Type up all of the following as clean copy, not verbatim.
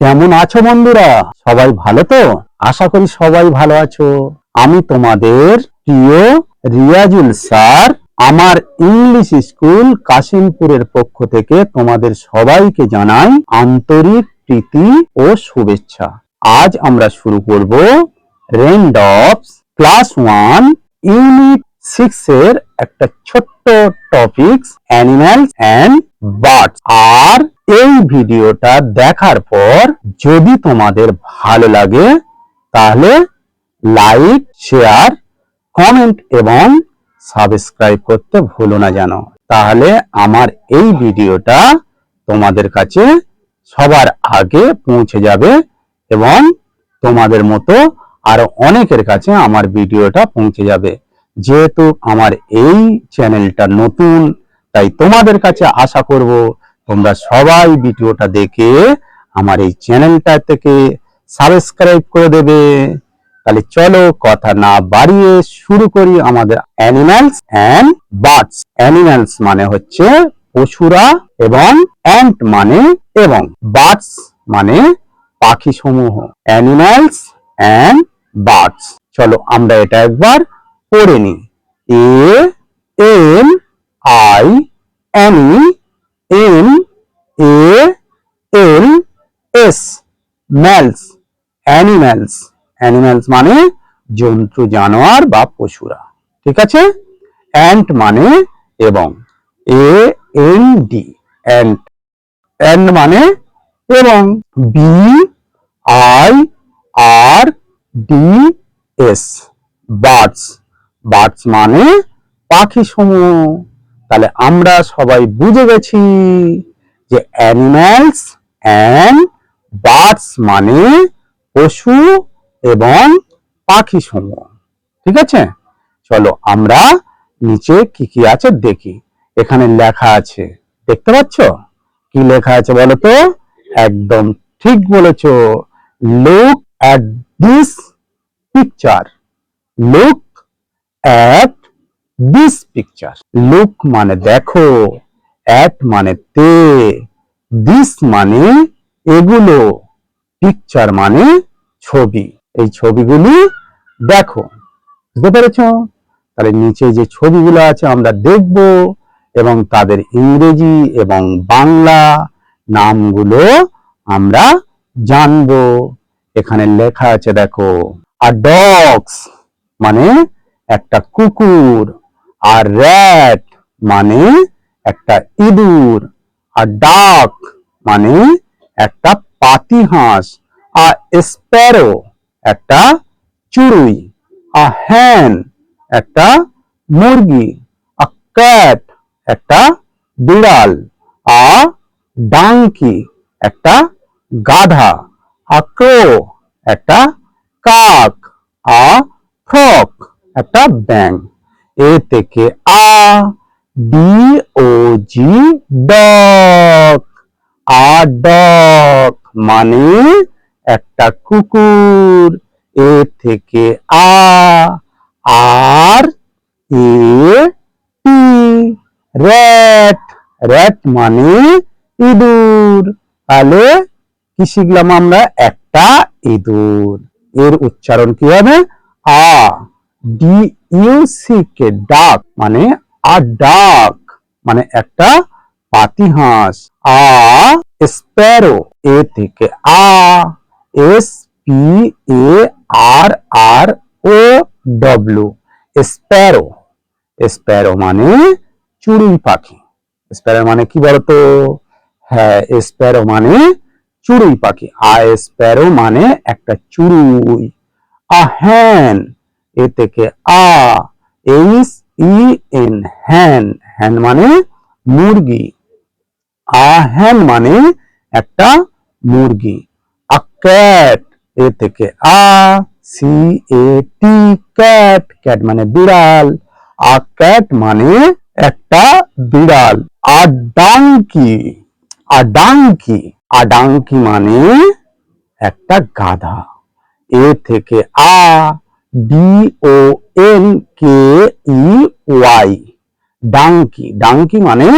কেমন আছো বন্ধুরা? সবাই ভালো তো? আশা করি সবাই ভালো আছো। আমি তোমাদের প্রিয় রিয়াজুল স্যার আমার ইংলিশ স্কুল কাশিমপুরের পক্ষ থেকে তোমাদের সবাইকে জানাই আন্তরিক প্রীতি ও শুভেচ্ছা। আজ আমরা শুরু করব রেইনড্রপস ক্লাস 1 ইউনিট 6 এর একটা ছোট্ট টপিকস অ্যানিম্যালস এন্ড বার্ডস। আর এই ভিডিওটা দেখার পর যদি তোমাদের ভালো লাগে তাহলে লাইক, শেয়ার, কমেন্ট এবং সাবস্ক্রাইব করতে ভুলো না যেন। তাহলে আমার এই ভিডিওটা তোমাদের কাছে সবার আগে পৌঁছে যাবে এবং তোমাদের মতো আরো অনেকের কাছে আমার ভিডিওটা পৌঁছে যাবে। যেহেতু আমার এই চ্যানেলটা নতুন, তাই তোমাদের কাছে আশা করব তোমরা সবাই ভিডিওটা দেখে আমার এই চ্যানেলটা থেকে সাবস্ক্রাইব করে দেবে। তাহলে চলো কথা না বাড়িয়ে শুরু করি আমাদের অ্যানিম্যালস এন্ড বার্ডস। অ্যানিম্যালস মানে হচ্ছে পশুরা এবং অ্যান্ট মানে এবং বার্ডস মানে পাখি সমূহ। Animals and birds. চলো আমরা এটা একবার পড়ে নিই। ANIMALS ম্যালস। অ্যানিম্যালস অ্যানিম্যালস মানে জন্তু জানোয়ার বা পশুরা, ঠিক আছে। অ্যান্ট মানে এবং, AND অ্যান্ট। অ্যান্ড মানে এবং, BIRDS। বার্ডস বার্ডস মানে পাখি সমূহ। তাহলে আমরা সবাই বুঝে গেছি যে অ্যানিম্যালস এন্ড বার্ডস মানে পশু এবং পাখি সমূহ, ঠিক আছে। চলো আমরা নিচে কি কি আছে দেখি। এখানে লেখা আছে, দেখতে পাচ্ছ কি লেখা আছে বলো তো? একদম ঠিক বলেছো। Look at this picture. Look at this picture. Look মানে দেখো, অ্যাট মানে তে, দিস মানে এগুলো, পিকচার মানে ছবি। এই ছবিগুলি দেখো, বুঝতে পেরেছো? তাহলে নিচে যে ছবিগুলো আছে আমরা দেখব এবং তাদের ইংরেজি এবং বাংলা নামগুলো আমরা জানবো। এখানে লেখা আছে দেখো, আর ডগস মানে একটা কুকুর, আর র্যাট মানে একটা ইঁদুর, আর ডাক মানে একটা পাতিহাঁস, আর স্প্যারো একটা চড়ুই, আ হ্যান একটা মুরগি, আ ক্যাট একটা বিড়াল, আ ডাঙ্কি একটা গাধা, আ ক্রো একটা কাক, আ ফ্রক একটা ব্যাঙ। এ থেকে DOG ডগ। ডগ মানে একটা কুকুর। এ থেকে আর এ টি র্যাট। র্যাট মানে ইঁদুর। তাহলে কি শিখলাম আমরা? একটা ইঁদুর। এর উচ্চারণ কি হবে? DUCK ডাক মানে ডাক মানে একটা পাতিহাঁস। স্প্যারো। এ থেকে SPARROW স্প্যারো। স্প্যারো মানে চড়ুই পাখি। স্প্যারো মানে কি বলতো? হ্যাঁ, স্প্যারো মানে চড়ুই পাখি। স্প্যারো মানে একটা চড়ুই। হ্যান। এ থেকে HEN হ্যান। হ্যান মানে মুরগি। হ্যান মানে একটা মুরগি। ক্যাট। এ থেকে CAT ক্যাট। ক্যাট মানে বিড়াল। ক্যাট মানে একটা বিড়াল। ডাঙ্কি। ডাঙ্কি। ডাঙ্কি মানে একটা গাধা। এ থেকে DONKEY ডাঙ্কি। ডাঙ্কি মানে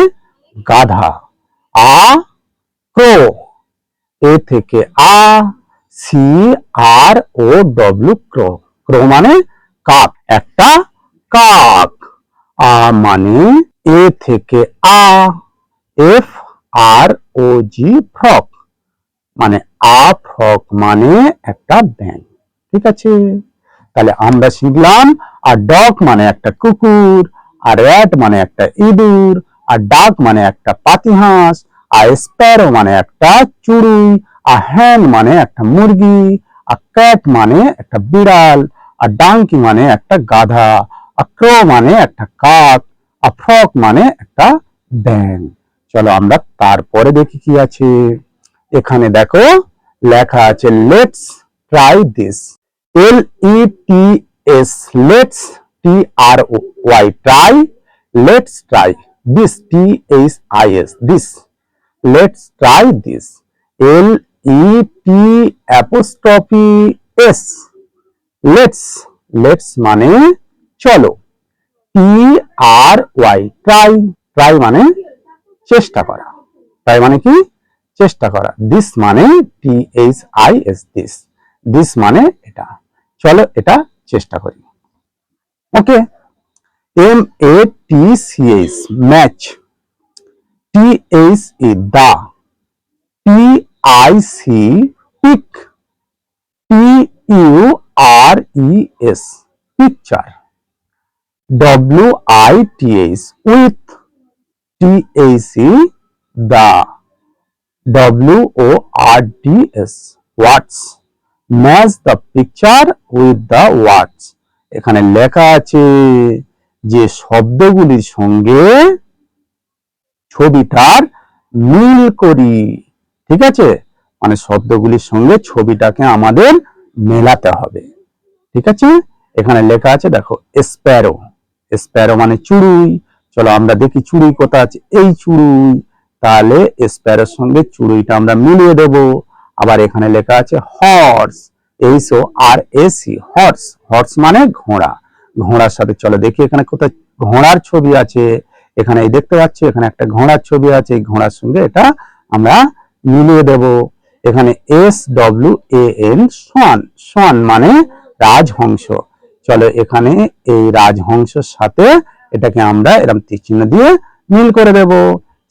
গাধা। ক্রো। এ থেকে আ, সি আর ও ডব্লিউ ক্রো, ক্রো মানে কাক, একটা কাক। আ মানে এ থেকে আ, এফ আর ও জি ফ্রক, মানে আ ফ্রক মানে একটা ব্যাঙ। ঠিক আছে, তাহলে আমরা শিখলাম। আর ডগ মানে একটা কুকুর, আর র্যাট মানে একটা ইঁদুর, আর ডাক মানে একটা পাতিহাঁস, আর স্প্যারো মানে একটা চড়ুই, আর হ্যান মানে একটা মুরগি, আর ক্যাট মানে একটা বিড়াল, আর ডাঙ্কি মানে একটা গাধা, আর ক্রো মানে একটা কাক, আর ফ্রক মানে একটা ব্যাঙ। চলো আমরা তারপরে দেখি কি আছে। এখানে দেখো লেখা আছে let's try this, LETS, let's, TRY, try, let's try, this, THIS, this, let's try this, LET', let's, let's মানে চলো, TRY, ট্রাই, ট্রাই মানে চেষ্টা করা, ট্রাই মানে কি চেষ্টা করা, দিস মানে THIS, দিস, দিস মানে এটা, চলো এটা চেষ্টা করি। Okay, MATCH, match, THE, the, PIC, pic, PURES, picture, WITH, with, TAC, the, WORDS, words, match the picture with the words. এখানে লেখা আছে যে শব্দগুলির সঙ্গে ছবিটার মিল করি। ঠিক আছে, মানে শব্দগুলির সঙ্গে ছবিটাকে আমাদের মেলাতে হবে। ঠিক আছে, এখানে লেখা আছে দেখো স্প্যারো, স্প্যারো মানে চড়ুই। চলো আমরা দেখি চড়ুই কোথায় আছে, এই চড়ুই, তাহলে স্প্যারোর সঙ্গে চড়ুইটা আমরা মিলিয়ে দেব। আবার এখানে লেখা আছে হর্স, HORS, হর্স, হর্স মানে ঘোড়া, ঘোড়ার সাথে চলো দেখি এখানে কোথায় ঘোড়ার ছবি আছে। এখানে দেখতে পাচ্ছি এখানে একটা ঘোড়ার ছবি আছে, এই ঘোড়ার সঙ্গে এটা আমরা মিলিয়ে দেব। এখানে SWAN, সোয়ান, সোয়ান মানে রাজহংস। চলো এখানে এই রাজহংসের সাথে এটাকে আমরা এরকম তীর চিহ্ন দিয়ে মিল করে দেব।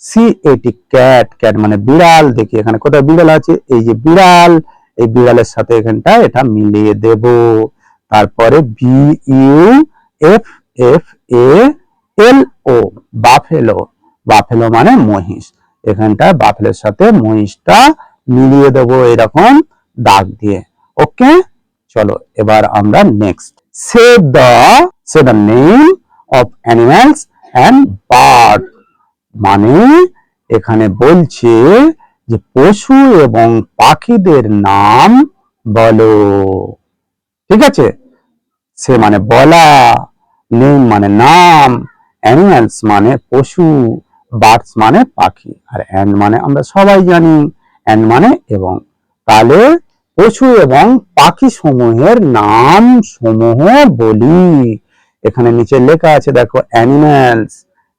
CAT, ক্যাট, ক্যাট মানে বিড়াল, দেখি এখানে কোথায় বিড়াল আছে, এই যে বিড়াল, এই বিড়ালের সাথে এখানটা এটা মিলিয়ে দেব। তারপরে BUFFALO, বাফেলো, বাফেলো মানে মহিষ, এখানটা বাফেলোর সাথে মহিষটা মিলিয়ে দেব এরকম দাগ দিয়ে। ওকে, চলো এবার আমরা next, say the name of animals and bird, মানে এখানে বলছে যে পশু এবং পাখিদের নাম বলো। ঠিক আছে, সে মানে বলা, নেম মানে নাম, অ্যানিমালস মানে পশু, বার্ডস মানে পাখি, আর অ্যান্ড মানে আমরা সবাই জানি অ্যান্ড মানে এবং। তাহলে পশু এবং পাখি সমূহের নাম সমূহ বলি। এখানে নিচে লেখা আছে দেখো অ্যানিমালস,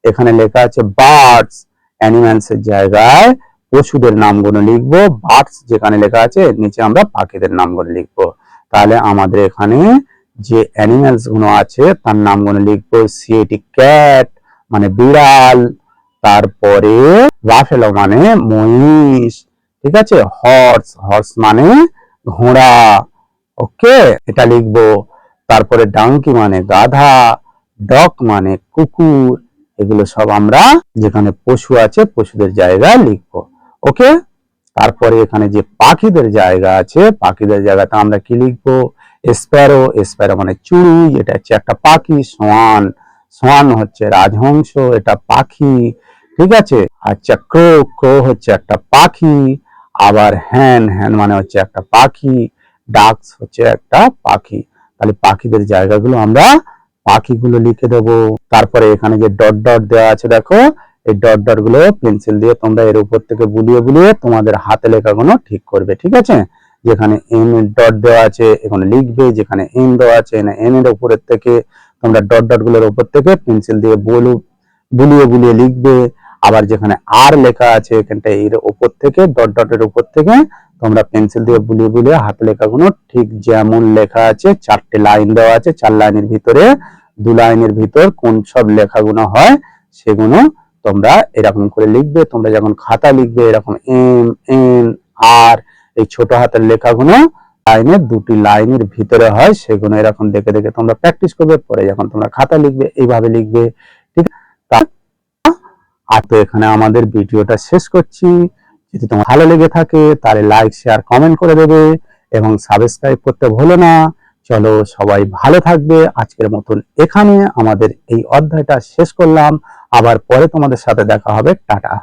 এখানে লেখা আছে বার্ডস, অ্যানিমালস এর জায়গায় পশুদের নামগুলো লিখবো, বার্ডস যেখানে লেখা আছে নিচে আমরা পাখিদের নামগুলো লিখবো। তাহলে আমাদের এখানে যে অ্যানিমালস গুলো আছে তার নামগুলো লিখবো, CAT, ক্যাট মানে বিড়াল, তারপরে বাফেলো মানে মহিষ, ঠিক আছে, হর্স, হর্স মানে ঘোড়া, ওকে এটা লিখবো। তারপরে ডাঙ্কি মানে গাধা, ডগ মানে কুকুর, এগুলো সব আমরা যেখানে পশু আছে পশুদের জায়গায় লিখবো। ওকে, তারপরে এখানে যে পাখিদের জায়গা আছে পাখিদের জায়গাতে আমরা কি লিখবো, স্প্যারো, স্প্যারো মানে চড়ুই, এটা হচ্ছে একটা পাখি, সোয়ান, সোয়ান হচ্ছে রাজহংস, এটা পাখি। ঠিক আছে, আচ্ছা ক্রো, ক্রো হচ্ছে একটা পাখি, আবার হ্যান, হ্যান মানে হচ্ছে একটা পাখি, ডাকস হচ্ছে একটা পাখি। তাহলে পাখিদের জায়গাগুলো আমরা পাখিগুলো লিখে দেবো। তারপরে এখানে যে ডট ডট দেওয়া আছে দেখো, এই ডট ডট গুলো পেন্সিল দিয়ে তোমরা এর উপর থেকে বুলিয়ে বুলিয়ে তোমাদের হাতে লেখাগুলো ঠিক করবে। ঠিক আছে, যেখানে এন ডট দেওয়া আছে এখানে লিখবে, যেখানে এন দেওয়া আছে এন এর উপরের থেকে তোমরা ডট ডট গুলোর উপর থেকে পেন্সিল দিয়ে বুলিয়ে বুলিয়ে লিখবে। আবার যেখানে আর লেখা আছে এখানটা এর উপর থেকে ডট ডটের উপর থেকে তোমরা পেন্সিল দিয়ে বুলিয়ে বুলিয়ে হাতে লেখাগুলো ঠিক যেমন লেখা আছে, 4টে লাইন দেওয়া আছে, 4 লাইনের ভিতরে 2 লাইনের ভিতর কোন সব লেখাগুলো হয় সেগুলো তোমরা এরকম করে লিখবে। তোমরা যখন খাতা লিখবে এরকম এম এন আর এই ছোট হাতের লেখাগুলো লাইনের 2টি লাইনের ভিতরে হয়, সেগুলো এরকম দেখে দেখে তোমরা প্র্যাকটিস করবে। পরে যখন তোমরা খাতা লিখবে এইভাবে লিখবে, ঠিক আছে? আর তো এখানে আমাদের ভিডিওটা শেষ করছি। যদি তোমার ভালো লেগে থাকে তাহলে লাইক শেয়ার কমেন্ট করে দেবে এবং সাবস্ক্রাইব করতে ভুলো না। চলো সবাই ভালো থাকবে। আজকের মতন এখানে আমাদের এই অধ্যায়টা শেষ করলাম। আবার পরে তোমাদের সাথে দেখা হবে। টাটা।